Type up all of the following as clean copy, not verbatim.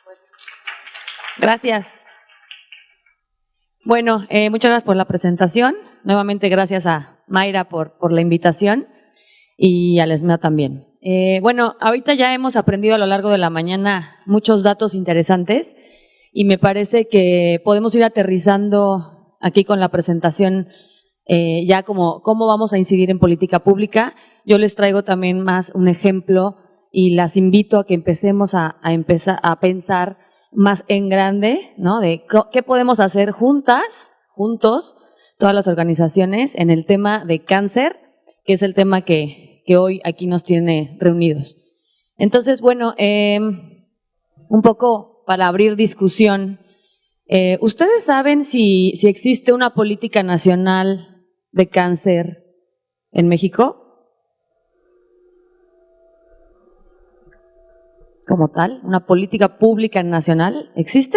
Pues, gracias. Bueno, muchas gracias por la presentación. Nuevamente gracias a Mayra por la invitación y a Lesmea también. Bueno, ahorita ya hemos aprendido a lo largo de la mañana muchos datos interesantes y me parece que podemos ir aterrizando aquí con la presentación ya como cómo vamos a incidir en política pública. Yo les traigo también más un ejemplo y las invito a que empecemos a pensar más en grande, ¿no? De qué podemos hacer juntos, todas las organizaciones, en el tema de cáncer, que es el tema que hoy aquí nos tiene reunidos. Entonces, bueno, un poco para abrir discusión, ¿ustedes saben si existe una política nacional de cáncer en México? Como tal, una política pública nacional, ¿existe?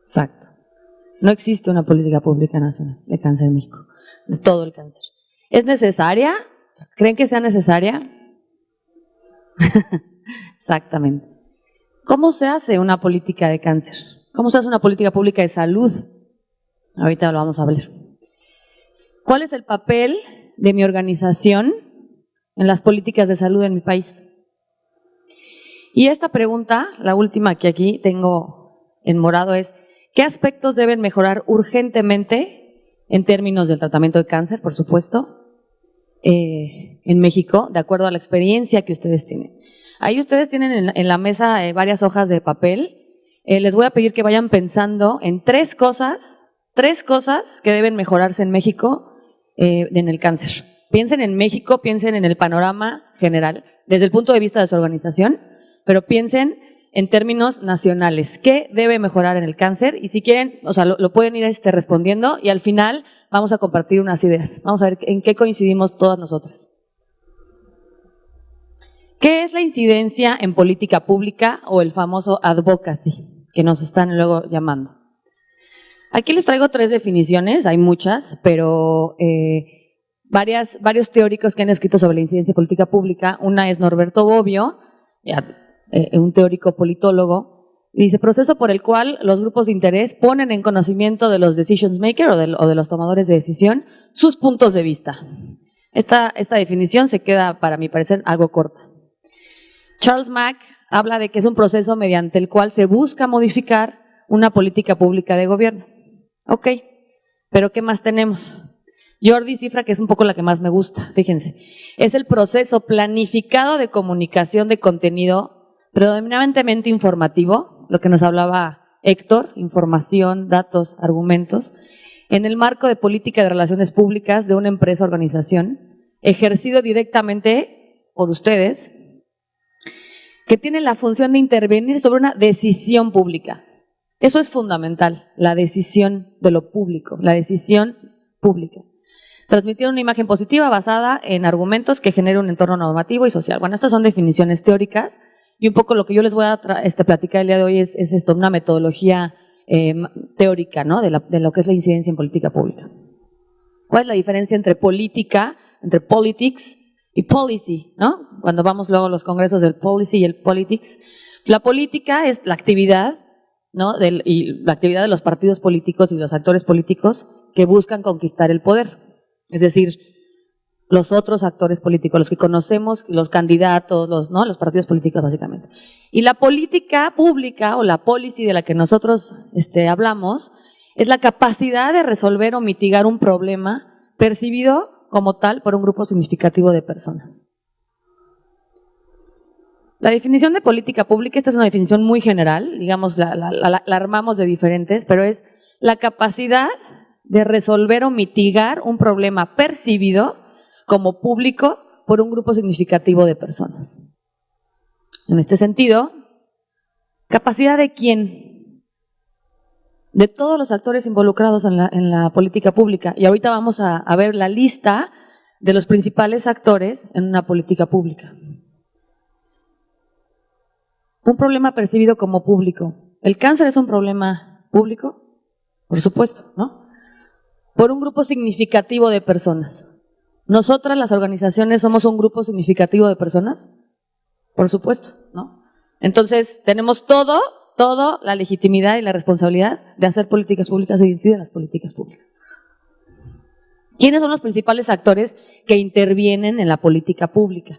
Exacto. No existe una política pública nacional de cáncer en México, de todo el cáncer. ¿Es necesaria? ¿Creen que sea necesaria? Exactamente. ¿Cómo se hace una política de cáncer? ¿Cómo se hace una política pública de salud? Ahorita lo vamos a ver. ¿Cuál es el papel de mi organización en las políticas de salud en mi país? Y esta pregunta, la última que aquí tengo en morado, es ¿qué aspectos deben mejorar urgentemente en términos del tratamiento de cáncer, por supuesto, en México, de acuerdo a la experiencia que ustedes tienen? Ahí ustedes tienen en la mesa varias hojas de papel. Les voy a pedir que vayan pensando en tres cosas que deben mejorarse en México en el cáncer. Piensen en México, piensen en el panorama general, desde el punto de vista de su organización, pero piensen en términos nacionales. ¿Qué debe mejorar en el cáncer? Y si quieren, o sea, lo pueden ir respondiendo y al final vamos a compartir unas ideas. Vamos a ver en qué coincidimos todas nosotras. ¿Qué es la incidencia en política pública o el famoso advocacy, que nos están luego llamando? Aquí les traigo tres definiciones, hay muchas, pero varios teóricos que han escrito sobre la incidencia en política pública. Una es Norberto Bobbio, un teórico politólogo, y dice: proceso por el cual los grupos de interés ponen en conocimiento de los decision makers o de los tomadores de decisión sus puntos de vista. Esta definición se queda, para mi parecer, algo corta. Charles Mack habla de que es un proceso mediante el cual se busca modificar una política pública de gobierno. Ok, pero ¿qué más tenemos? Jordi cifra, que es un poco la que más me gusta, fíjense, es el proceso planificado de comunicación de contenido predominantemente informativo, lo que nos hablaba Héctor, información, datos, argumentos, en el marco de política de relaciones públicas de una empresa o organización, ejercido directamente por ustedes, que tiene la función de intervenir sobre una decisión pública. Eso es fundamental, la decisión de lo público, la decisión pública. Transmitir una imagen positiva basada en argumentos que generen un entorno normativo y social. Bueno, estas son definiciones teóricas y un poco lo que yo les voy a platicar el día de hoy es esto, una metodología teórica, ¿no? de lo que es la incidencia en política pública. ¿Cuál es la diferencia entre política, entre politics y policy, ¿no? Cuando vamos luego a los congresos del policy y el politics. La política es la actividad, ¿no? Y la actividad de los partidos políticos y los actores políticos que buscan conquistar el poder. Es decir, los otros actores políticos, los que conocemos, los candidatos, los partidos políticos básicamente. Y la política pública o la policy de la que nosotros hablamos es la capacidad de resolver o mitigar un problema percibido como tal por un grupo significativo de personas. La definición de política pública, esta es una definición muy general, digamos, la armamos de diferentes, pero es la capacidad de resolver o mitigar un problema percibido como público por un grupo significativo de personas. En este sentido, ¿capacidad de quién? De todos los actores involucrados en la política pública. Y ahorita vamos a ver la lista de los principales actores en una política pública. Un problema percibido como público. ¿El cáncer es un problema público? Por supuesto, ¿no? Por un grupo significativo de personas. ¿Nosotras, las organizaciones, somos un grupo significativo de personas? por supuesto, ¿no? Entonces, tenemos toda la legitimidad y la responsabilidad de hacer políticas públicas y de incidir en las políticas públicas. ¿Quiénes son los principales actores que intervienen en la política pública?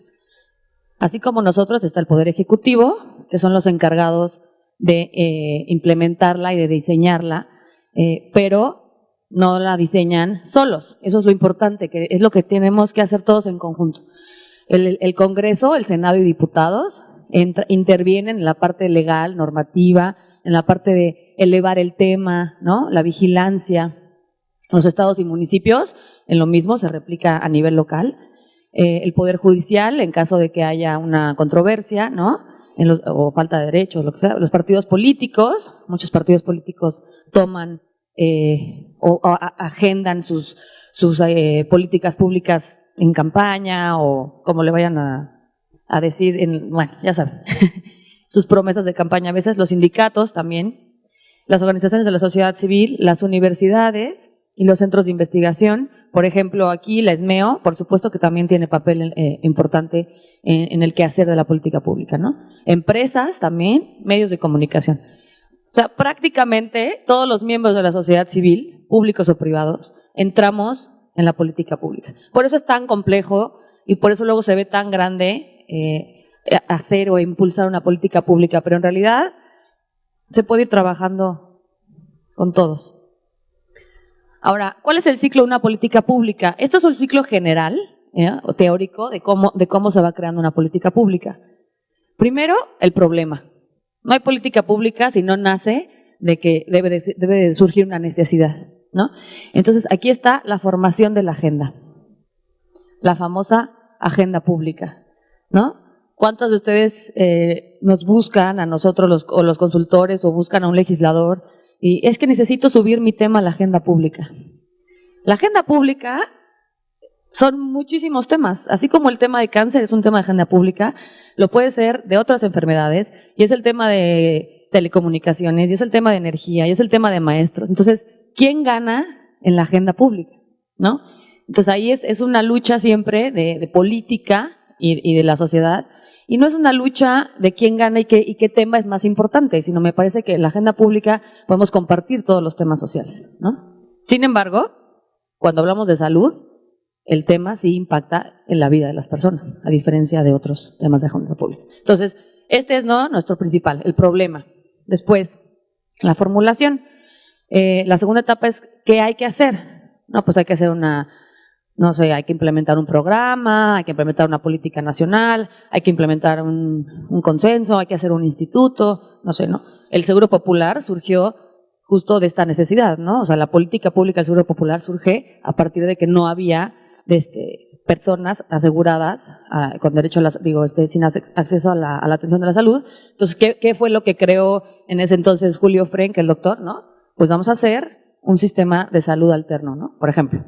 Así como nosotros está el Poder Ejecutivo, que son los encargados de implementarla y de diseñarla, pero no la diseñan solos. Eso es lo importante, que es lo que tenemos que hacer todos en conjunto. El Congreso, el Senado y diputados intervienen en la parte legal, normativa, en la parte de elevar el tema, ¿no? La vigilancia. Los estados y municipios, en lo mismo, se replica a nivel local. El Poder Judicial, en caso de que haya una controversia, ¿no? O falta de derechos, lo que sea. Los partidos políticos, muchos partidos políticos toman o agendan sus políticas públicas en campaña o como le vayan a decir, bueno, ya saben, sus promesas de campaña. A veces los sindicatos también, las organizaciones de la sociedad civil, las universidades y los centros de investigación. Por ejemplo, aquí la ESMEO, por supuesto que también tiene papel importante en el quehacer de la política pública, ¿no? Empresas también, medios de comunicación. O sea, prácticamente todos los miembros de la sociedad civil, públicos o privados, entramos en la política pública. Por eso es tan complejo y por eso luego se ve tan grande hacer o impulsar una política pública, pero en realidad se puede ir trabajando con todos. Ahora, ¿cuál es el ciclo de una política pública? Esto es un ciclo general, o teórico, de cómo se va creando una política pública. Primero, el problema. No hay política pública si no nace de que debe de surgir una necesidad, ¿no? Entonces, aquí está la formación de la agenda, la famosa agenda pública, ¿no? ¿Cuántos de ustedes nos buscan a nosotros los consultores o buscan a un legislador? Y es que necesito subir mi tema a la agenda pública. La agenda pública son muchísimos temas, así como el tema de cáncer es un tema de agenda pública, lo puede ser de otras enfermedades, y es el tema de telecomunicaciones, y es el tema de energía, y es el tema de maestros. Entonces, ¿quién gana en la agenda pública? ¿No? Entonces ahí es una lucha siempre de política y de la sociedad, y no es una lucha de quién gana y qué tema es más importante, sino me parece que en la agenda pública podemos compartir todos los temas sociales, ¿no? Sin embargo, cuando hablamos de salud, el tema sí impacta en la vida de las personas, a diferencia de otros temas de agenda pública. Entonces, este es nuestro principal, el problema. Después, la formulación. La segunda etapa es ¿qué hay que hacer? No, pues hay que hacer hay que implementar un programa, hay que implementar una política nacional, hay que implementar un consenso, hay que hacer un instituto, ¿no? El Seguro Popular surgió justo de esta necesidad, ¿no? O sea, la política pública del Seguro Popular surge a partir de que no había personas aseguradas con derecho sin acceso a la atención de la salud. Entonces, ¿qué fue lo que creó en ese entonces Julio Frenk, el doctor, ¿no? Pues vamos a hacer un sistema de salud alterno, ¿no? Por ejemplo.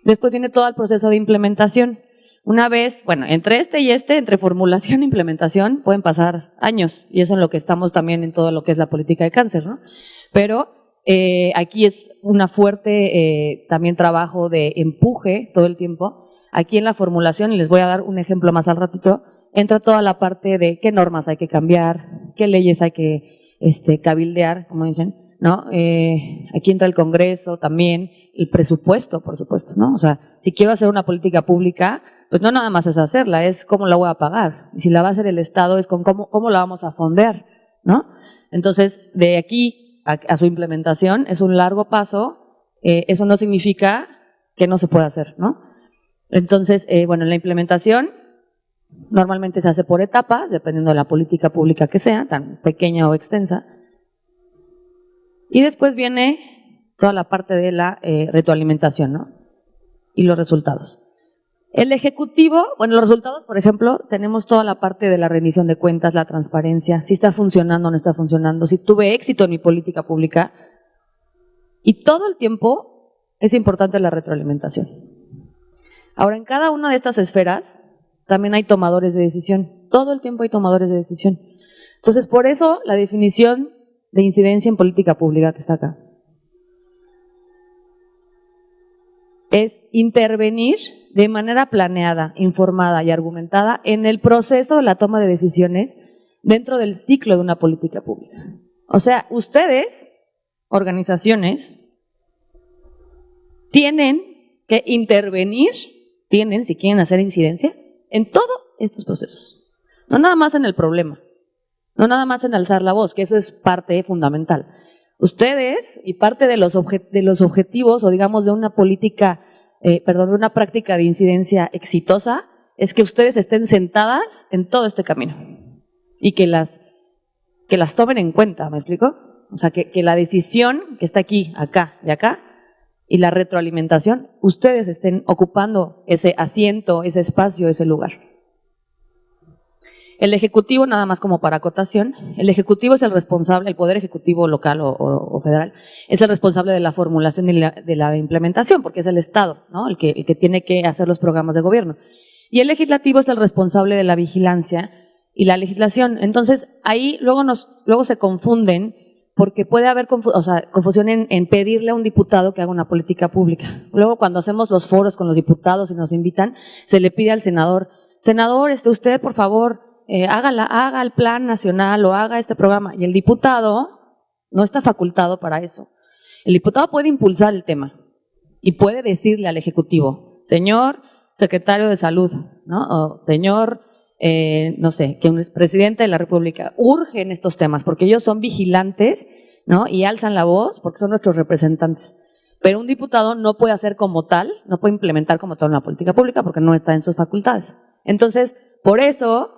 Después viene todo el proceso de implementación. Una vez, entre entre formulación e implementación, pueden pasar años, y eso es lo que estamos también en todo lo que es la política de cáncer, ¿no? Pero aquí es una fuerte también trabajo de empuje todo el tiempo. Aquí en la formulación, y les voy a dar un ejemplo más al ratito, entra toda la parte de qué normas hay que cambiar, qué leyes hay que cabildear, como dicen, ¿no? Aquí entra el Congreso también, el presupuesto, por supuesto, ¿no? O sea, si quiero hacer una política pública, pues no nada más es hacerla, es cómo la voy a pagar. Y si la va a hacer el Estado, es con cómo la vamos a fondear, ¿no? Entonces, de aquí a su implementación es un largo paso. Eso no significa que no se pueda hacer, ¿no? Entonces, en la implementación normalmente se hace por etapas, dependiendo de la política pública que sea, tan pequeña o extensa. Y después viene toda la parte de la retroalimentación, ¿no? Y los resultados. El Ejecutivo, los resultados, por ejemplo, tenemos toda la parte de la rendición de cuentas, la transparencia, si está funcionando o no está funcionando, si tuve éxito en mi política pública. Y todo el tiempo es importante la retroalimentación. Ahora, en cada una de estas esferas también hay tomadores de decisión. Todo el tiempo hay tomadores de decisión. Entonces, por eso la definición de incidencia en política pública que está acá es intervenir de manera planeada, informada y argumentada en el proceso de la toma de decisiones dentro del ciclo de una política pública. O sea, ustedes, organizaciones, tienen que intervenir, si quieren hacer incidencia, en todos estos procesos. No nada más en el problema, no nada más en alzar la voz, que eso es parte fundamental. Ustedes, y parte de los objetivos, o digamos de una política, de una práctica de incidencia exitosa, es que ustedes estén sentadas en todo este camino y que las tomen en cuenta, ¿me explico? O sea, que la decisión que está aquí, acá y acá, y la retroalimentación, ustedes estén ocupando ese asiento, ese espacio, ese lugar. El Ejecutivo, nada más como para acotación, el Ejecutivo es el responsable, el Poder Ejecutivo local o federal, es el responsable de la formulación y de la implementación, porque es el Estado, ¿no? el que tiene que hacer los programas de gobierno. Y el Legislativo es el responsable de la vigilancia y la legislación. Entonces, ahí luego se confunden, porque puede haber confusión en pedirle a un diputado que haga una política pública. Luego, cuando hacemos los foros con los diputados y nos invitan, se le pide al senador, usted, por favor, haga el plan nacional o haga este programa. Y el diputado no está facultado para eso. El diputado puede impulsar el tema y puede decirle al Ejecutivo, señor secretario de Salud, ¿no? O señor, no sé, que un presidente de la República urge en estos temas, porque ellos son vigilantes, ¿no? Y alzan la voz porque son nuestros representantes. Pero un diputado no puede hacer como tal, no puede implementar como tal una política pública porque no está en sus facultades. Entonces, por eso,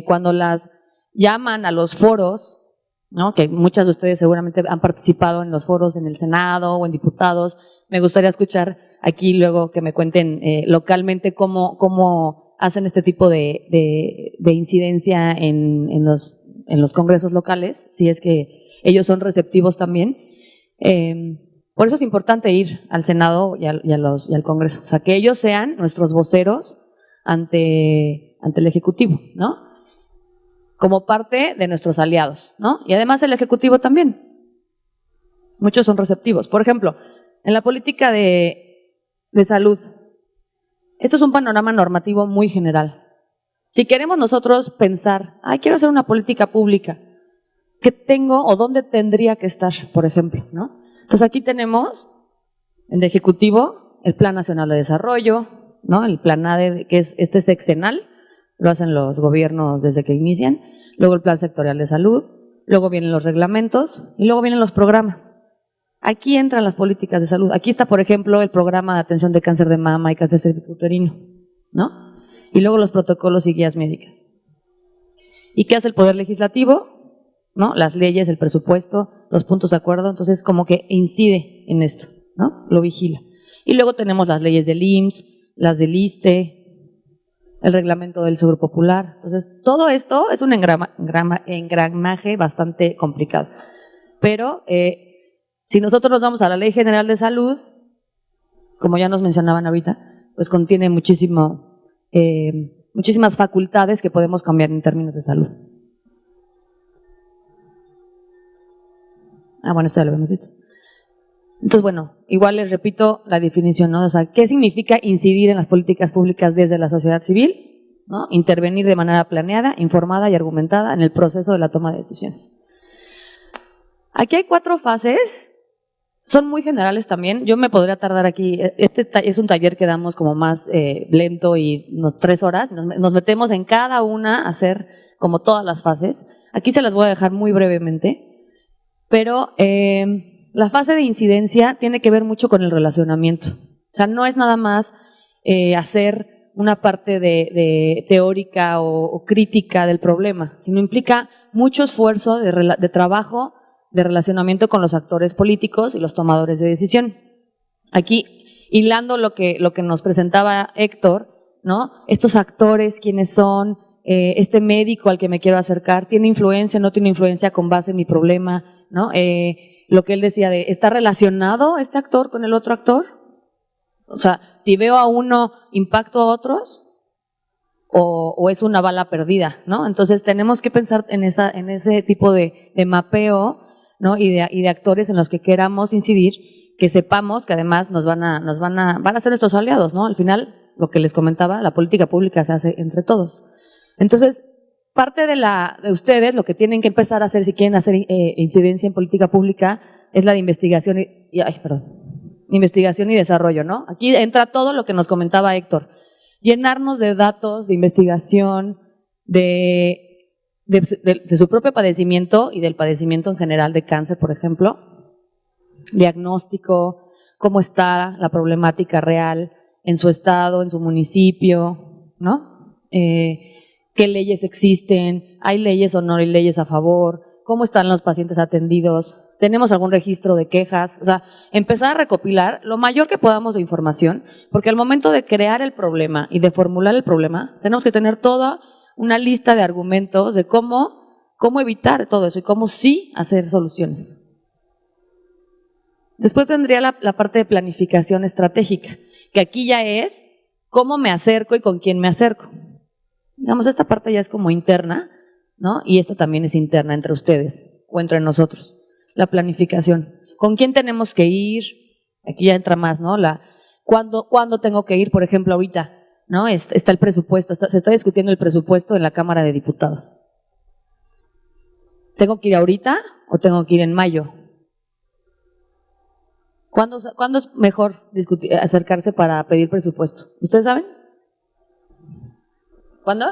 cuando las llaman a los foros, ¿no? Que muchas de ustedes seguramente han participado en los foros en el Senado o en diputados, me gustaría escuchar aquí luego que me cuenten localmente cómo hacen este tipo de incidencia en los congresos locales, si es que ellos son receptivos también. Por eso es importante ir al Senado y al Congreso, o sea, que ellos sean nuestros voceros ante el Ejecutivo, ¿no? Como parte de nuestros aliados, ¿no? Y además el Ejecutivo también. Muchos son receptivos. Por ejemplo, en la política de salud, esto es un panorama normativo muy general. Si queremos nosotros pensar, quiero hacer una política pública, ¿qué tengo o dónde tendría que estar, por ejemplo, ¿no? Entonces aquí tenemos en el Ejecutivo el Plan Nacional de Desarrollo, ¿no? El Plan ADE, que es sexenal, lo hacen los gobiernos desde que inician, luego el Plan Sectorial de Salud, luego vienen los reglamentos y luego vienen los programas. Aquí entran las políticas de salud. Aquí está, por ejemplo, el programa de atención de cáncer de mama y cáncer cervicuterino, ¿no? Y luego los protocolos y guías médicas. ¿Y qué hace el Poder Legislativo? ¿No? Las leyes, el presupuesto, los puntos de acuerdo, entonces como que incide en esto, ¿no? Lo vigila. Y luego tenemos las leyes del IMSS, las del ISSSTE, el reglamento del Seguro Popular. Entonces, todo esto es un engranaje bastante complicado. Pero si nosotros nos vamos a la Ley General de Salud, como ya nos mencionaban ahorita, pues contiene muchísimas facultades que podemos cambiar en términos de salud. Bueno, esto ya lo habíamos visto. Entonces, bueno, igual les repito la definición, ¿no? O sea, ¿qué significa incidir en las políticas públicas desde la sociedad civil? ¿No? Intervenir de manera planeada, informada y argumentada en el proceso de la toma de decisiones. Aquí hay 4 fases, son muy generales también. Yo me podría tardar aquí, este es un taller que damos como más lento y 3 horas, nos metemos en cada una a hacer como todas las fases. Aquí se las voy a dejar muy brevemente, pero la fase de incidencia tiene que ver mucho con el relacionamiento. O sea, no es nada más hacer una parte de teórica o crítica del problema, sino implica mucho esfuerzo de trabajo, de relacionamiento con los actores políticos y los tomadores de decisión. Aquí, hilando lo que nos presentaba Héctor, ¿no? Estos actores, quiénes son, este médico al que me quiero acercar, ¿tiene influencia, no tiene influencia con base en mi problema, ¿no? Lo que él decía de, ¿está relacionado este actor con el otro actor? O sea, si veo a uno, ¿impacto a otros? ¿O es una bala perdida, ¿no? Entonces tenemos que pensar en ese tipo de mapeo, ¿no? y de actores en los que queramos incidir que sepamos que además van a ser nuestros aliados, ¿no? Al final, lo que les comentaba, la política pública se hace entre todos. Entonces, parte de ustedes, lo que tienen que empezar a hacer si quieren hacer incidencia en política pública es la de investigación investigación y desarrollo, ¿no? Aquí entra todo lo que nos comentaba Héctor. Llenarnos de datos, de investigación, de su propio padecimiento y del padecimiento en general de cáncer, por ejemplo. Diagnóstico, cómo está la problemática real en su estado, en su municipio, ¿no? Qué leyes existen, hay leyes o no hay leyes a favor, cómo están los pacientes atendidos, tenemos algún registro de quejas, o sea, empezar a recopilar lo mayor que podamos de información, porque al momento de crear el problema y de formular el problema, tenemos que tener toda una lista de argumentos de cómo evitar todo eso y cómo sí hacer soluciones. Después vendría la parte de planificación estratégica, que aquí ya es cómo me acerco y con quién me acerco. Digamos, esta parte ya es como interna, ¿no? Y esta también es interna entre ustedes o entre nosotros. La planificación. ¿Con quién tenemos que ir? Aquí ya entra más, ¿no? ¿Cuándo tengo que ir? Por ejemplo, ahorita, ¿no? Está el presupuesto, se está discutiendo el presupuesto en la Cámara de Diputados. ¿Tengo que ir ahorita o tengo que ir en mayo? ¿Cuándo es mejor acercarse para pedir presupuesto? ¿Ustedes saben? ¿Cuándo?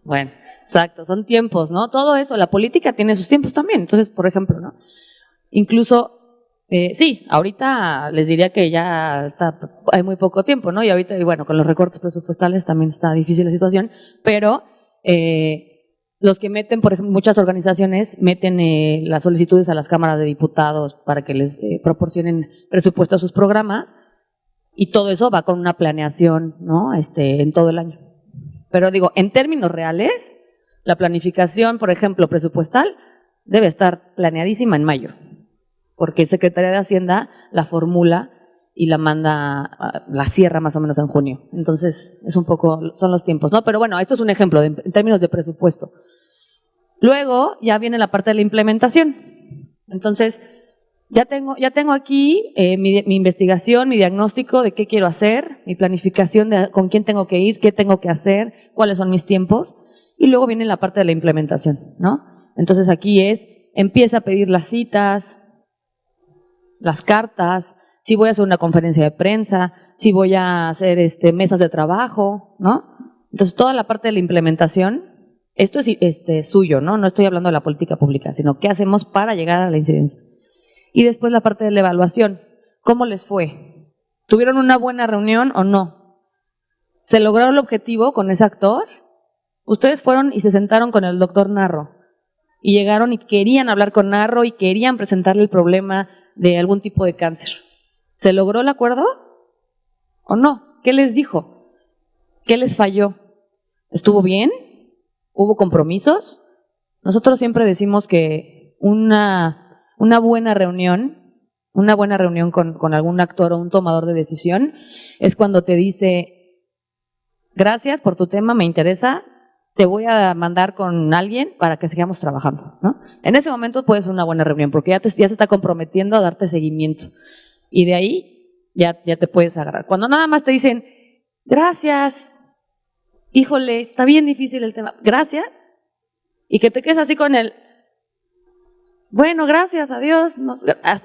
Bueno, exacto, son tiempos, ¿no? Todo eso, la política tiene sus tiempos también. Entonces, por ejemplo, ¿no? Incluso, sí, ahorita les diría que ya hay muy poco tiempo, ¿no? Y ahorita, y bueno, con los recortes presupuestales también está difícil la situación, pero los que meten, por ejemplo, muchas organizaciones meten las solicitudes a las cámaras de diputados para que les proporcionen presupuesto a sus programas. Y todo eso va con una planeación, ¿no? En todo el año. Pero digo, en términos reales, la planificación, por ejemplo, presupuestal, debe estar planeadísima en mayo, porque el Secretaría de Hacienda la formula y la cierra más o menos en junio. Entonces, son los tiempos, ¿no? Pero bueno, esto es un ejemplo en términos de presupuesto. Luego ya viene la parte de la implementación. Entonces, ya tengo aquí mi investigación, mi diagnóstico de qué quiero hacer, mi planificación de con quién tengo que ir, qué tengo que hacer, cuáles son mis tiempos, y luego viene la parte de la implementación, ¿no? Entonces aquí empieza a pedir las citas, las cartas, si voy a hacer una conferencia de prensa, si voy a hacer mesas de trabajo, ¿no? Entonces toda la parte de la implementación, esto es suyo, ¿no? No estoy hablando de la política pública, sino qué hacemos para llegar a la incidencia. Y después la parte de la evaluación. ¿Cómo les fue? ¿Tuvieron una buena reunión o no? ¿Se logró el objetivo con ese actor? Ustedes fueron y se sentaron con el doctor Narro y llegaron y querían hablar con Narro y querían presentarle el problema de algún tipo de cáncer. ¿Se logró el acuerdo o no? ¿Qué les dijo? ¿Qué les falló? ¿Estuvo bien? ¿Hubo compromisos? Nosotros siempre decimos que una buena reunión con algún actor o un tomador de decisión es cuando te dice, gracias por tu tema, me interesa, te voy a mandar con alguien para que sigamos trabajando, ¿no? En ese momento puede ser una buena reunión porque ya se está comprometiendo a darte seguimiento y de ahí ya te puedes agarrar. Cuando nada más te dicen, gracias, híjole, está bien difícil el tema, gracias, y que te quedes así con el bueno, gracias, adiós. No,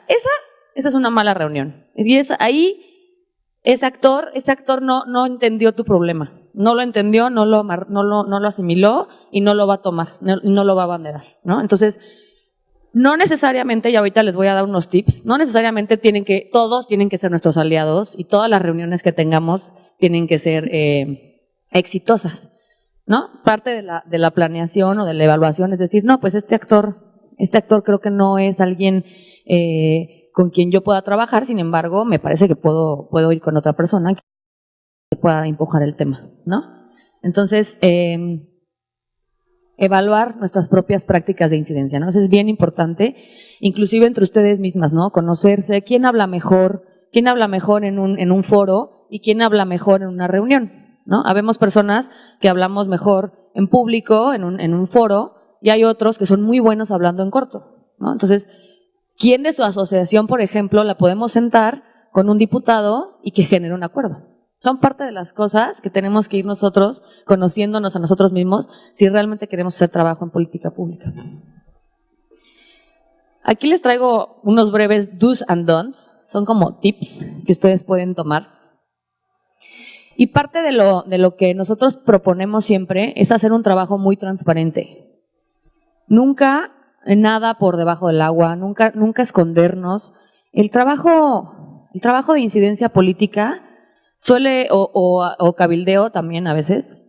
esa es una mala reunión. Y ahí ese actor no entendió tu problema. No lo entendió, no lo asimiló y no lo va a tomar, no lo va a abanderar, ¿no? Entonces, no necesariamente, y ahorita les voy a dar unos tips, no necesariamente todos tienen que ser nuestros aliados y todas las reuniones que tengamos tienen que ser exitosas, ¿no? Parte de la planeación o de la evaluación es decir, no, pues este actor creo que no es alguien con quien yo pueda trabajar, sin embargo, me parece que puedo ir con otra persona que pueda empujar el tema, ¿no? Entonces, evaluar nuestras propias prácticas de incidencia, ¿no? Eso es bien importante, inclusive entre ustedes mismas, ¿no? Conocerse, quién habla mejor en un foro y quién habla mejor en una reunión, ¿no? Habemos personas que hablamos mejor en público, en un foro, y hay otros que son muy buenos hablando en corto, ¿no? Entonces, ¿quién de su asociación, por ejemplo, la podemos sentar con un diputado y que genere un acuerdo? Son parte de las cosas que tenemos que ir nosotros conociéndonos a nosotros mismos si realmente queremos hacer trabajo en política pública. Aquí les traigo unos breves do's and don'ts, son como tips que ustedes pueden tomar. Y parte de lo que nosotros proponemos siempre es hacer un trabajo muy transparente. Nunca nada por debajo del agua, nunca escondernos. El trabajo de incidencia política suele, o cabildeo también a veces,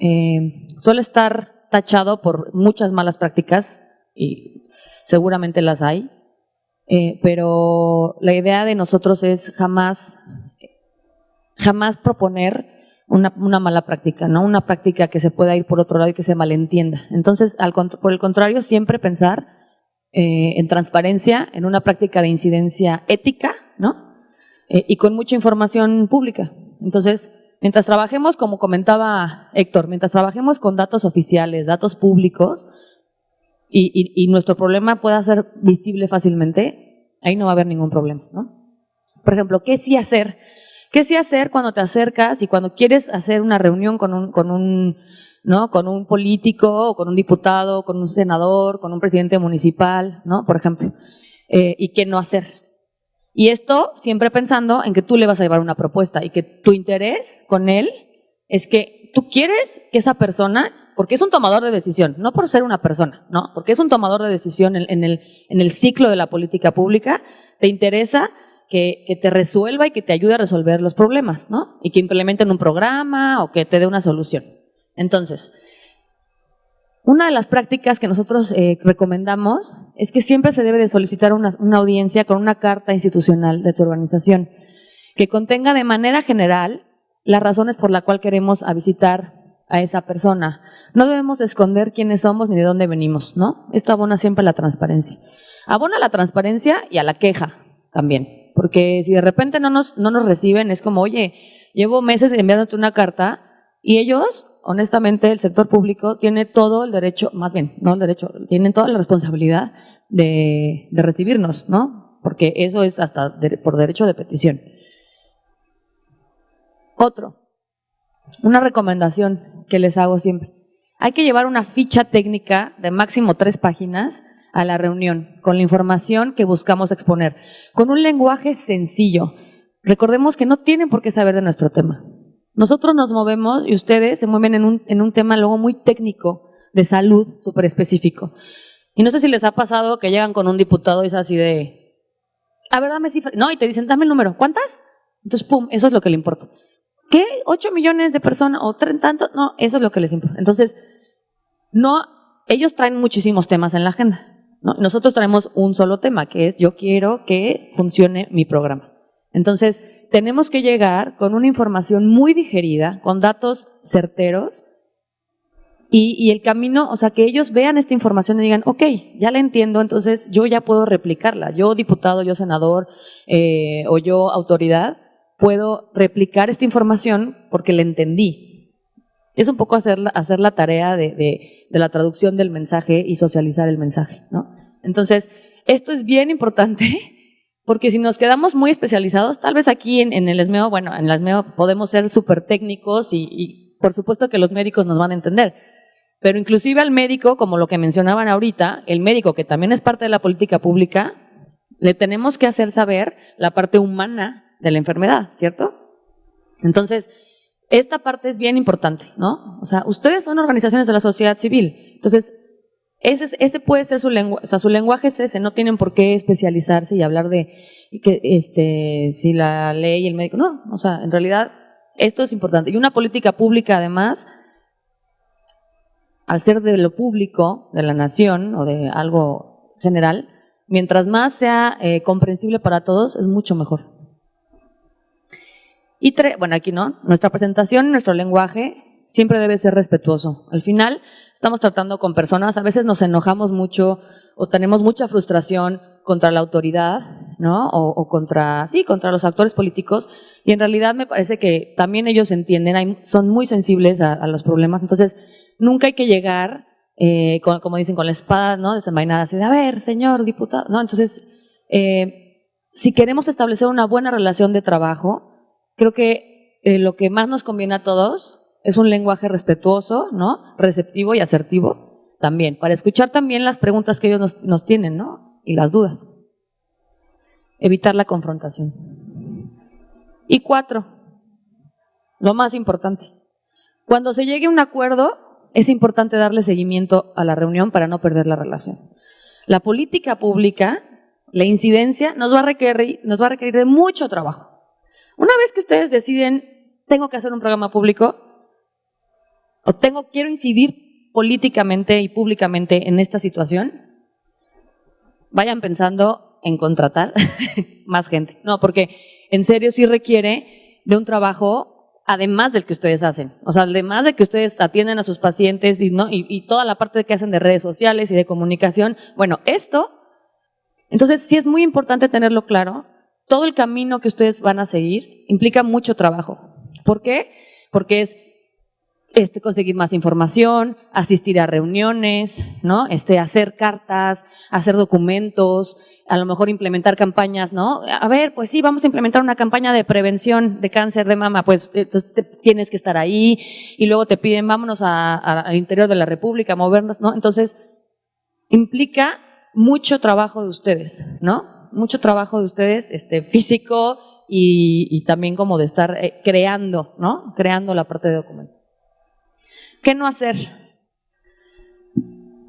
suele estar tachado por muchas malas prácticas y seguramente las hay, pero la idea de nosotros es jamás proponer una mala práctica, ¿no? Una práctica que se pueda ir por otro lado y que se malentienda. Entonces, por el contrario, siempre pensar en transparencia, en una práctica de incidencia ética, ¿no? Y con mucha información pública. Entonces, mientras trabajemos, como comentaba Héctor, mientras trabajemos con datos oficiales, datos públicos, y nuestro problema pueda ser visible fácilmente, ahí no va a haber ningún problema, ¿no? Por ejemplo, ¿qué sí hacer? ¿Qué sí hacer cuando te acercas y cuando quieres hacer una reunión con un político, o con un diputado, con un senador, con un presidente municipal, ¿no? Por ejemplo, y qué no hacer? Y esto siempre pensando en que tú le vas a llevar una propuesta y que tu interés con él es que tú quieres que esa persona, porque es un tomador de decisión, no por ser una persona, no, porque es un tomador de decisión en el ciclo de la política pública, te interesa que te resuelva y que te ayude a resolver los problemas, ¿no? Y que implementen un programa o que te dé una solución. Entonces, una de las prácticas que nosotros recomendamos es que siempre se debe de solicitar una audiencia con una carta institucional de tu organización que contenga de manera general las razones por las cuales queremos visitar a esa persona. No debemos esconder quiénes somos ni de dónde venimos, ¿no? Esto abona siempre a la transparencia. Abona a la transparencia y a la queja también. Porque si de repente no nos reciben, es como, oye, llevo meses enviándote una carta y ellos, honestamente, el sector público tiene todo el derecho, más bien, no el derecho, tienen toda la responsabilidad de recibirnos, ¿no? Porque eso es hasta por derecho de petición. Una recomendación que les hago siempre. Hay que llevar una ficha técnica de máximo 3 páginas a la reunión, con la información que buscamos exponer, con un lenguaje sencillo. Recordemos que no tienen por qué saber de nuestro tema. Nosotros nos movemos y ustedes se mueven en un tema luego muy técnico, de salud, súper específico. Y no sé si les ha pasado que llegan con un diputado y es así de, a ver, dame cifras. No, y te dicen, dame el número. ¿Cuántas? Entonces, pum, eso es lo que le importa. ¿Qué? ¿8 millones de personas? ¿O tanto? No, eso es lo que les importa. Entonces, no, ellos traen muchísimos temas en la agenda, ¿no? Nosotros traemos un solo tema, que es yo quiero que funcione mi programa. Entonces, tenemos que llegar con una información muy digerida, con datos certeros y el camino, o sea, que ellos vean esta información y digan, ok, ya la entiendo, entonces yo ya puedo replicarla. Yo diputado, yo senador o yo autoridad, puedo replicar esta información porque la entendí. Es un poco hacer la tarea de la traducción del mensaje y socializar el mensaje, ¿no? Entonces, esto es bien importante porque si nos quedamos muy especializados, tal vez aquí en el ESMEO, bueno, en el ESMEO podemos ser súper técnicos y por supuesto que los médicos nos van a entender, pero inclusive al médico, como lo que mencionaban ahorita, el médico que también es parte de la política pública, le tenemos que hacer saber la parte humana de la enfermedad, ¿cierto? Entonces, esta parte es bien importante, ¿no? O sea, ustedes son organizaciones de la sociedad civil, entonces ese puede ser su lenguaje, o sea, su lenguaje es ese, no tienen por qué especializarse y hablar de que si la ley y el médico, no, o sea, en realidad esto es importante. Y una política pública, además, al ser de lo público, de la nación o de algo general, mientras más sea comprensible para todos, es mucho mejor. Y bueno, aquí no, nuestra presentación, nuestro lenguaje siempre debe ser respetuoso. Al final estamos tratando con personas, a veces nos enojamos mucho o tenemos mucha frustración contra la autoridad, ¿no? O contra los actores políticos, y en realidad me parece que también ellos entienden, son muy sensibles a los problemas, entonces nunca hay que llegar como dicen, con la espada, ¿no?, desenvainada, así de, a ver, señor diputado, ¿no? Entonces, si queremos establecer una buena relación de trabajo, creo que lo que más nos conviene a todos es un lenguaje respetuoso, ¿no?, receptivo y asertivo también, para escuchar también las preguntas que ellos nos tienen, ¿no?, y las dudas. Evitar la confrontación. Y 4, lo más importante, cuando se llegue a un acuerdo, es importante darle seguimiento a la reunión para no perder la relación. La política pública, la incidencia, nos va a requerir de mucho trabajo. Una vez que ustedes deciden, tengo que hacer un programa público, o quiero incidir políticamente y públicamente en esta situación, vayan pensando en contratar más gente. No, porque en serio sí requiere de un trabajo además del que ustedes hacen. O sea, además de que ustedes atienden a sus pacientes y toda la parte que hacen de redes sociales y de comunicación. Bueno, entonces sí es muy importante tenerlo claro. Todo el camino que ustedes van a seguir implica mucho trabajo. ¿Por qué? Porque es conseguir más información, asistir a reuniones, ¿no? Hacer cartas, hacer documentos, a lo mejor implementar campañas, ¿no? A ver, pues sí, vamos a implementar una campaña de prevención de cáncer de mama, pues entonces tienes que estar ahí, y luego te piden, vámonos al interior de la República, movernos, ¿no? Entonces, implica mucho trabajo de ustedes, ¿no? Mucho trabajo de ustedes, físico y también como de estar creando, ¿no? Creando la parte de documento. ¿Qué no hacer?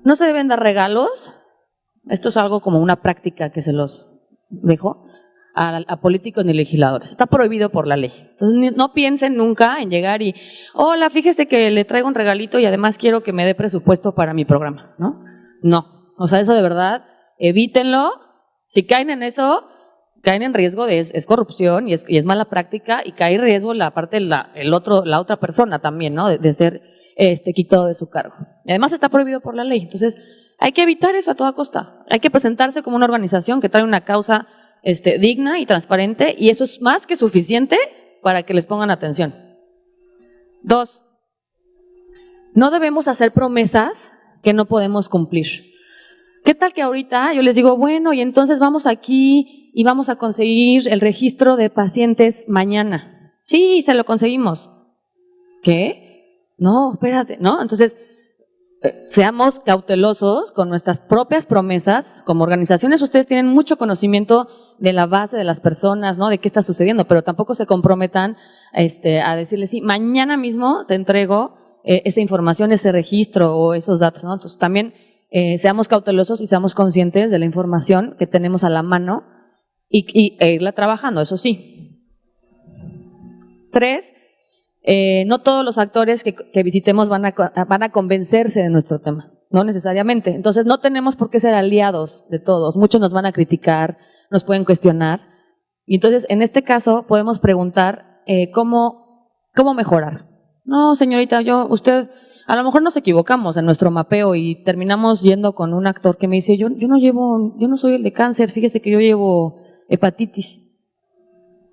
No se deben dar regalos. Esto es algo como una práctica que se los dejo a políticos ni legisladores. Está prohibido por la ley. Entonces, no piensen nunca en llegar y, hola, fíjese que le traigo un regalito y además quiero que me dé presupuesto para mi programa, ¿no? No. O sea, eso de verdad, evítenlo. Si caen en eso, caen en riesgo es corrupción y es mala práctica, y cae en riesgo la otra persona también, ¿no? De ser quitado de su cargo. Y además está prohibido por la ley. Entonces, hay que evitar eso a toda costa. Hay que presentarse como una organización que trae una causa digna y transparente, y eso es más que suficiente para que les pongan atención. 2, no debemos hacer promesas que no podemos cumplir. ¿Qué tal que ahorita yo les digo, bueno, y entonces vamos aquí y vamos a conseguir el registro de pacientes mañana? Sí, se lo conseguimos. ¿Qué? No, espérate, ¿no? Entonces, seamos cautelosos con nuestras propias promesas. Como organizaciones, ustedes tienen mucho conocimiento de la base de las personas, ¿no? De qué está sucediendo, pero tampoco se comprometan a decirles, sí, mañana mismo te entrego esa información, ese registro o esos datos, ¿no? Entonces, también seamos cautelosos y seamos conscientes de la información que tenemos a la mano e irla trabajando, eso sí. 3, no todos los actores que visitemos van a convencerse de nuestro tema, no necesariamente. Entonces, no tenemos por qué ser aliados de todos. Muchos nos van a criticar, nos pueden cuestionar. Y entonces, en este caso, podemos preguntar cómo mejorar. No, señorita, usted, a lo mejor nos equivocamos en nuestro mapeo y terminamos yendo con un actor que me dice, yo no soy el de cáncer, fíjese que yo llevo hepatitis.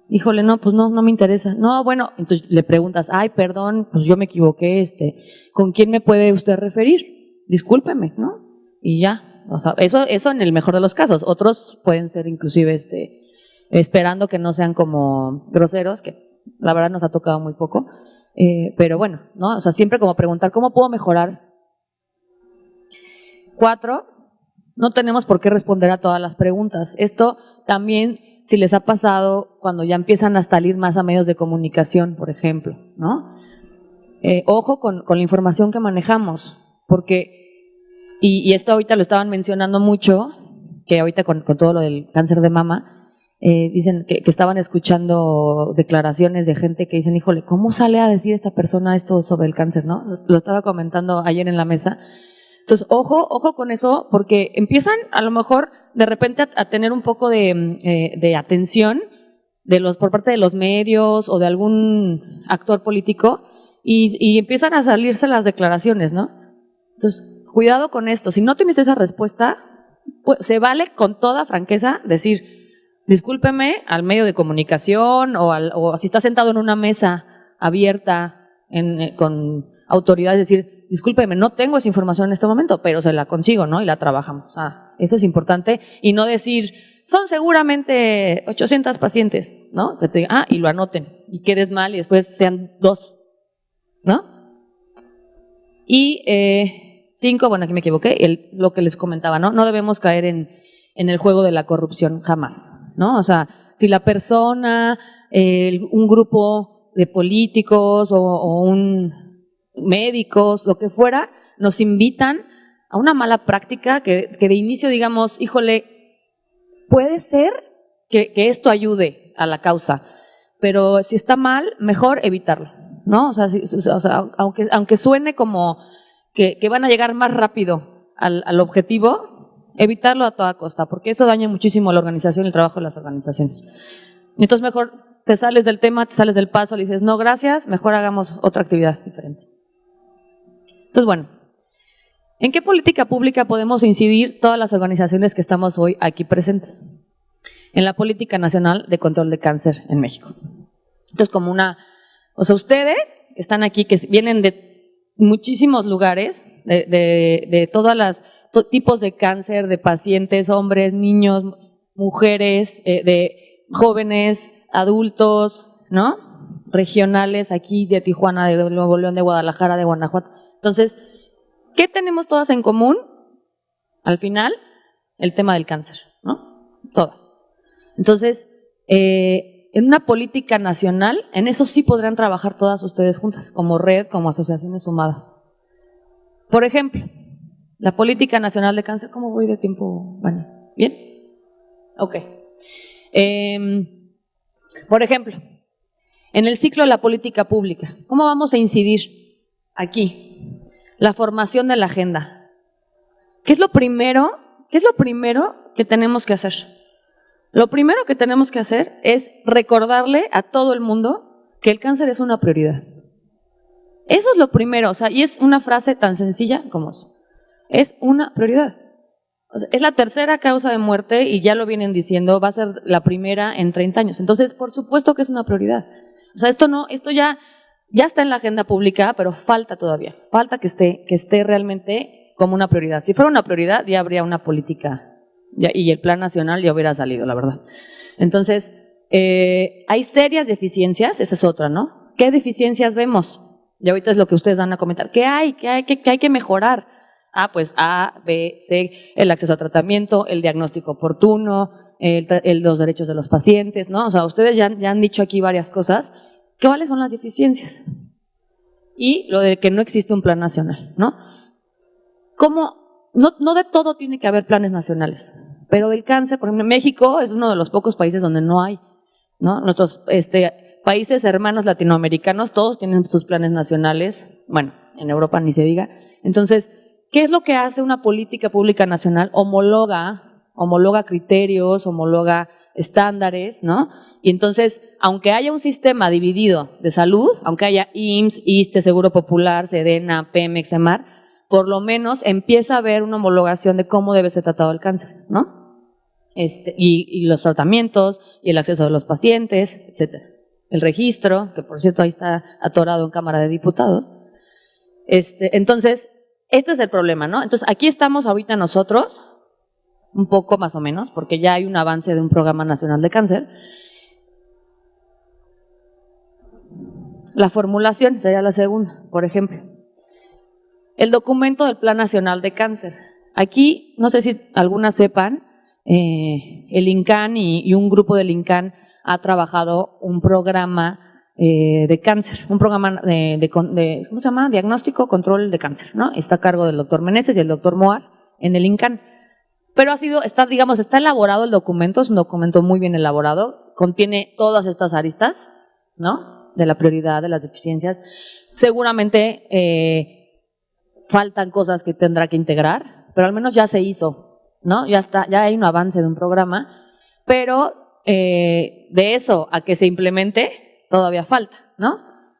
Híjole, no, pues no me interesa. No, bueno, entonces le preguntas, ay, perdón, pues yo me equivoqué, ¿con quién me puede usted referir? Discúlpeme, ¿no? Y ya, o sea, eso en el mejor de los casos. Otros pueden ser inclusive, esperando que no sean como groseros, que la verdad nos ha tocado muy poco, pero bueno, ¿no? O sea, siempre como preguntar, ¿cómo puedo mejorar? 4, no tenemos por qué responder a todas las preguntas. Esto también, si les ha pasado cuando ya empiezan a salir más a medios de comunicación, por ejemplo, ¿no? Ojo con la información que manejamos, porque, y esto ahorita lo estaban mencionando mucho, que ahorita con todo lo del cáncer de mama, dicen que estaban escuchando declaraciones de gente que dicen, híjole, ¿cómo sale a decir esta persona esto sobre el cáncer, no? Lo estaba comentando ayer en la mesa. Entonces, ojo con eso, porque empiezan a lo mejor de repente a tener un poco de atención por parte de los medios o de algún actor político y empiezan a salirse las declaraciones, ¿no? Entonces, cuidado con esto. Si no tienes esa respuesta, pues, se vale con toda franqueza decir, discúlpeme al medio de comunicación o si está sentado en una mesa abierta con autoridades, decir, discúlpeme, no tengo esa información en este momento, pero se la consigo, ¿no? Y la trabajamos. Eso es importante. Y no decir, son seguramente 800 pacientes, ¿no? Que te digan, y lo anoten, y quedes mal y después sean 2, ¿no? Y 5, bueno, aquí me equivoqué, lo que les comentaba, ¿no? No debemos caer en el juego de la corrupción jamás, ¿no? O sea, si la persona, un grupo de políticos o médicos, lo que fuera, nos invitan a una mala práctica que de inicio digamos, híjole, puede ser que esto ayude a la causa, pero si está mal, mejor evitarlo, ¿no? O sea, aunque suene como que van a llegar más rápido al objetivo, evitarlo a toda costa, porque eso daña muchísimo la organización y el trabajo de las organizaciones. Entonces mejor te sales del tema, te sales del paso, le dices, no, gracias, mejor hagamos otra actividad diferente. Entonces, bueno, ¿en qué política pública podemos incidir todas las organizaciones que estamos hoy aquí presentes? En la Política Nacional de Control de Cáncer en México. Entonces, como ustedes que están aquí, que vienen de muchísimos lugares, de todas las tipos de cáncer, de pacientes, hombres, niños, mujeres, de jóvenes, adultos, ¿no? Regionales aquí de Tijuana, de Nuevo León, de Guadalajara, de Guanajuato. Entonces, ¿qué tenemos todas en común? Al final, el tema del cáncer, ¿no? Todas. Entonces, en una política nacional, en eso sí podrán trabajar todas ustedes juntas, como red, como asociaciones sumadas. Por ejemplo, la Política Nacional de Cáncer, ¿cómo voy de tiempo, Vani? ¿Bien? Ok. Por ejemplo, en el ciclo de la política pública, ¿cómo vamos a incidir aquí? La formación de la agenda. ¿Qué es lo primero que tenemos que hacer? Lo primero que tenemos que hacer es recordarle a todo el mundo que el cáncer es una prioridad. Eso es lo primero, o sea, y es una frase tan sencilla como es una prioridad. O sea, es la tercera causa de muerte y ya lo vienen diciendo, va a ser la primera en 30 años. Entonces, por supuesto que es una prioridad. O sea, esto ya está en la agenda pública, pero falta todavía. Falta que esté realmente como una prioridad. Si fuera una prioridad, ya habría una política y el plan nacional ya hubiera salido, la verdad. Entonces, hay serias deficiencias, esa es otra, ¿no? ¿Qué deficiencias vemos? Y ahorita es lo que ustedes van a comentar. ¿Qué hay que mejorar? Pues A, B, C, el acceso a tratamiento, el diagnóstico oportuno, los derechos de los pacientes, ¿no? O sea, ustedes ya han dicho aquí varias cosas. ¿Cuáles son las deficiencias? Y lo de que no existe un plan nacional, ¿no? No de todo tiene que haber planes nacionales, pero del cáncer, por ejemplo, México es uno de los pocos países donde no hay, ¿no? Nuestros países hermanos latinoamericanos, todos tienen sus planes nacionales, bueno, en Europa ni se diga. Entonces, ¿qué es lo que hace una política pública nacional? Homologa criterios, homologa estándares, ¿no? Y entonces, aunque haya un sistema dividido de salud, aunque haya IMSS, ISSSTE, Seguro Popular, SEDENA, Pemex, EMAR, por lo menos empieza a haber una homologación de cómo debe ser tratado el cáncer, ¿no? Y los tratamientos, y el acceso de los pacientes, etcétera. El registro, que por cierto ahí está atorado en Cámara de Diputados. Entonces, este es el problema, ¿no? Entonces, aquí estamos ahorita nosotros, un poco más o menos, porque ya hay un avance de un programa nacional de cáncer. La formulación sería la segunda, por ejemplo. El documento del Plan Nacional de Cáncer. Aquí, no sé si algunas sepan, el INCAN y un grupo del INCAN ha trabajado un programa de cáncer, un programa ¿cómo se llama? Diagnóstico, control de cáncer, ¿no? Está a cargo del doctor Meneses y el doctor Moar en el INCAN. Pero está elaborado el documento, es un documento muy bien elaborado, contiene todas estas aristas, ¿no? De la prioridad, de las deficiencias. Seguramente faltan cosas que tendrá que integrar, pero al menos ya se hizo, ¿no? Ya hay un avance de un programa, pero de eso a que se implemente todavía falta, ¿no?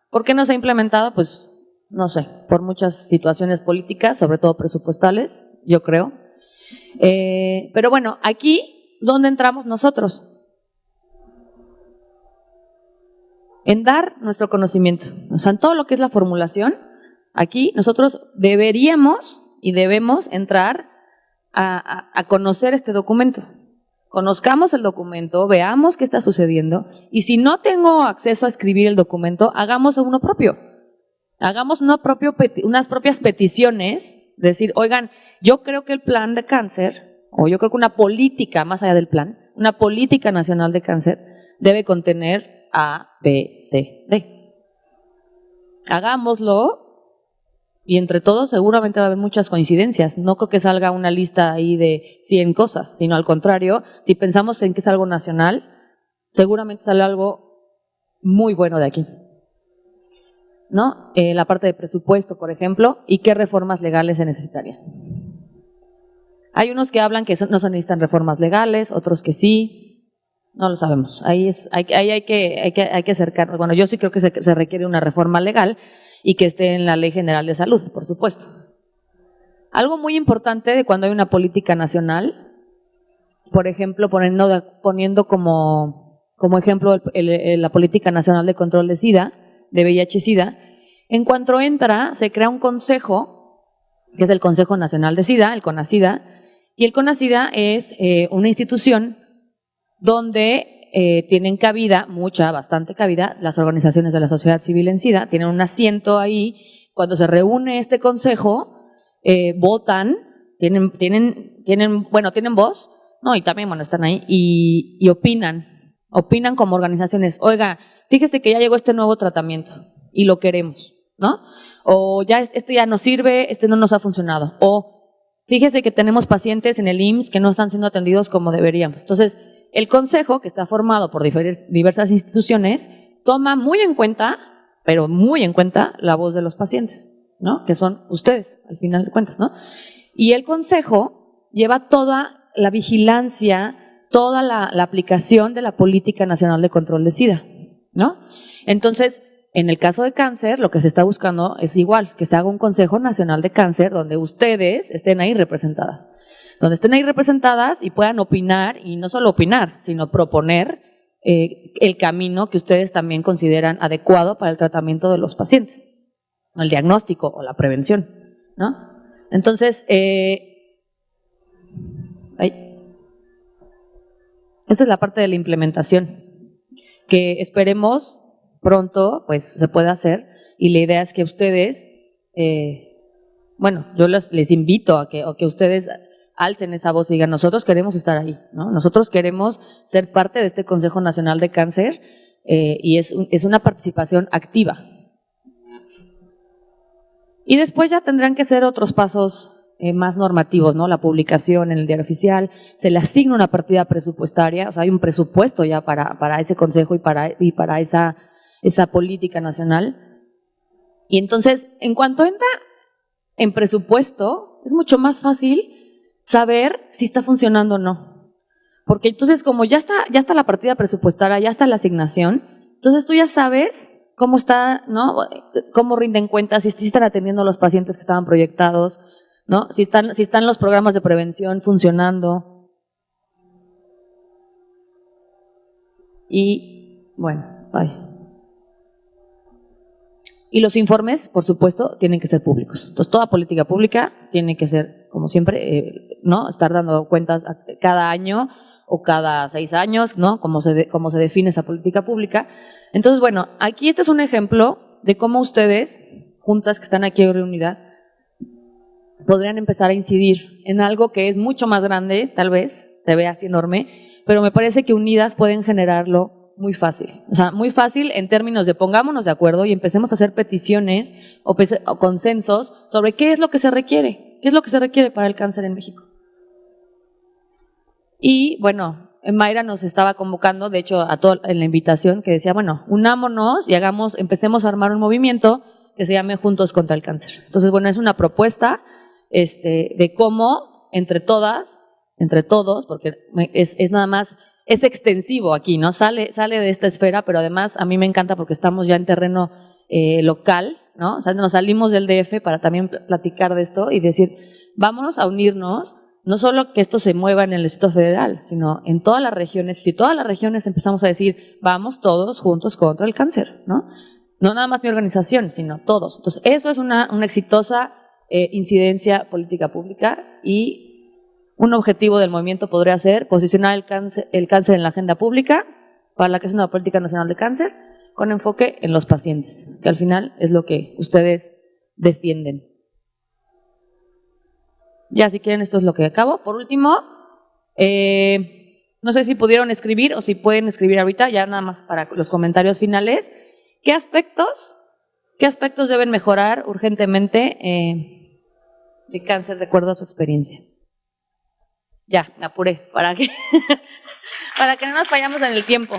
¿Por qué no se ha implementado? Pues no sé, por muchas situaciones políticas, sobre todo presupuestales, yo creo. Pero bueno, aquí, ¿dónde entramos nosotros? En dar nuestro conocimiento, o sea, en todo lo que es la formulación, Aquí nosotros deberíamos y debemos entrar a conocer este documento. Conozcamos el documento, veamos qué está sucediendo y si no tengo acceso a escribir el documento, hagamos uno propio. Hagamos unas propias peticiones, decir, oigan, yo creo que el plan de cáncer, o yo creo que una política, más allá del plan, una política nacional de cáncer debe contener A, B, C, D. Hagámoslo y entre todos seguramente va a haber muchas coincidencias. No creo que salga una lista ahí de 100 cosas, sino al contrario, si pensamos en que es algo nacional, seguramente sale algo muy bueno de aquí. ¿No? La parte de presupuesto, por ejemplo, y qué reformas legales se necesitarían. Hay unos que hablan que no se necesitan reformas legales, otros que sí, no lo sabemos. Ahí hay que acercarnos. Bueno, yo sí creo que se requiere una reforma legal y que esté en la Ley General de Salud, por supuesto. Algo muy importante de cuando hay una política nacional, por ejemplo, poniendo como ejemplo la Política Nacional de Control de SIDA, de VIH-Sida, en cuanto entra, se crea un consejo, que es el Consejo Nacional de SIDA, el CONASIDA, y el CONASIDA es una institución donde tienen cabida, bastante cabida, las organizaciones de la sociedad civil en SIDA, tienen un asiento ahí. Cuando se reúne este consejo, votan, tienen voz, no, y también, están ahí, y opinan como organizaciones. Oiga, fíjese que ya llegó este nuevo tratamiento y lo queremos, ¿no? O ya este ya nos sirve, este no nos ha funcionado. O fíjese que tenemos pacientes en el IMSS que no están siendo atendidos como deberíamos. Entonces, el consejo, que está formado por diversas instituciones, toma muy en cuenta, pero muy en cuenta, la voz de los pacientes, ¿no? Que son ustedes, al final de cuentas, ¿no? Y el consejo lleva toda la vigilancia, toda la aplicación de la Política Nacional de Control de SIDA, ¿no? Entonces, en el caso de cáncer, lo que se está buscando es igual, que se haga un Consejo Nacional de Cáncer donde ustedes estén ahí representadas. Donde estén ahí representadas y puedan opinar, y no solo opinar, sino proponer el camino que ustedes también consideran adecuado para el tratamiento de los pacientes, el diagnóstico o la prevención, ¿no? Entonces, esa es la parte de la implementación, que esperemos pronto pues se pueda hacer, y la idea es que ustedes, yo les invito a que ustedes alcen esa voz y digan, nosotros queremos estar ahí, ¿no? Nosotros queremos ser parte de este Consejo Nacional de Cáncer, y es una participación activa. Y después ya tendrán que ser otros pasos más normativos, ¿no? La publicación en el diario oficial, se le asigna una partida presupuestaria, o sea, hay un presupuesto ya para ese consejo y para esa política nacional. Y entonces, en cuanto entra en presupuesto, es mucho más fácil saber si está funcionando o no. Porque entonces, como ya está la partida presupuestaria, ya está la asignación, entonces tú ya sabes cómo está, ¿no? Cómo rinden cuentas, si están atendiendo a los pacientes que estaban proyectados, ¿no? Si están los programas de prevención funcionando. Y bueno, y los informes, por supuesto, tienen que ser públicos. Entonces, toda política pública tiene que ser, como siempre, ¿no? Estar dando cuentas cada año o cada 6 años, ¿no? Como se define esa política pública. Entonces, bueno, aquí este es un ejemplo de cómo ustedes, juntas que están aquí reunidas, podrían empezar a incidir en algo que es mucho más grande, tal vez, se ve así enorme, pero me parece que unidas pueden generarlo muy fácil. O sea, muy fácil en términos de pongámonos de acuerdo y empecemos a hacer peticiones o consensos sobre qué es lo que se requiere, para el cáncer en México. Y bueno, Mayra nos estaba convocando, de hecho, en la invitación, que decía, bueno, unámonos y empecemos a armar un movimiento que se llame Juntos contra el Cáncer. Entonces, bueno, es una propuesta de cómo entre todas, entre todos, porque es nada más, es extensivo aquí, ¿no? Sale de esta esfera, pero además a mí me encanta porque estamos ya en terreno local, ¿no? O sea, nos salimos del DF para también platicar de esto y decir, vámonos a unirnos, no solo que esto se mueva en el Distrito Federal, sino en todas las regiones. Si todas las regiones empezamos a decir, vamos todos juntos contra el cáncer, ¿no? No nada más mi organización, sino todos. Entonces, eso es una exitosa incidencia política pública, y un objetivo del movimiento podría ser posicionar el cáncer en la agenda pública para la creación de una política nacional de cáncer con enfoque en los pacientes, que al final es lo que ustedes defienden. Ya, si quieren, esto es lo que acabo. Por último, no sé si pudieron escribir o si pueden escribir ahorita, ya nada más para los comentarios finales. ¿Qué aspectos deben mejorar urgentemente de cáncer de acuerdo a su experiencia? Ya, me apuré para que no nos fallamos en el tiempo.